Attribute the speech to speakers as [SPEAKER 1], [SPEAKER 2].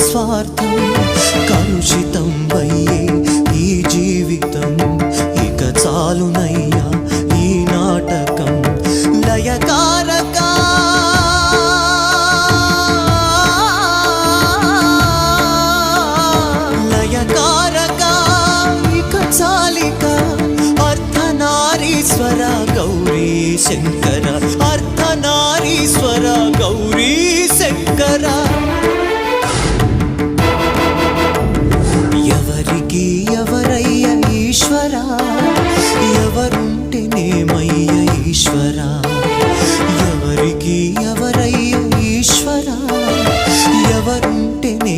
[SPEAKER 1] స్వార్థం కలుషితం అయ్యే ఈ జీవితం ఇక చాలునయ్యా ఈ నాటకం లయకారక లయకారక ఇక చాలిక అర్ధనారీశ్వర గౌరీ శంకర అర్ధనారీశ్వర గౌరీ శంకర ఎవరికి ఎవరయ్య ఈశ్వర ఎవరుంటేనేమయ్య ఈశ్వర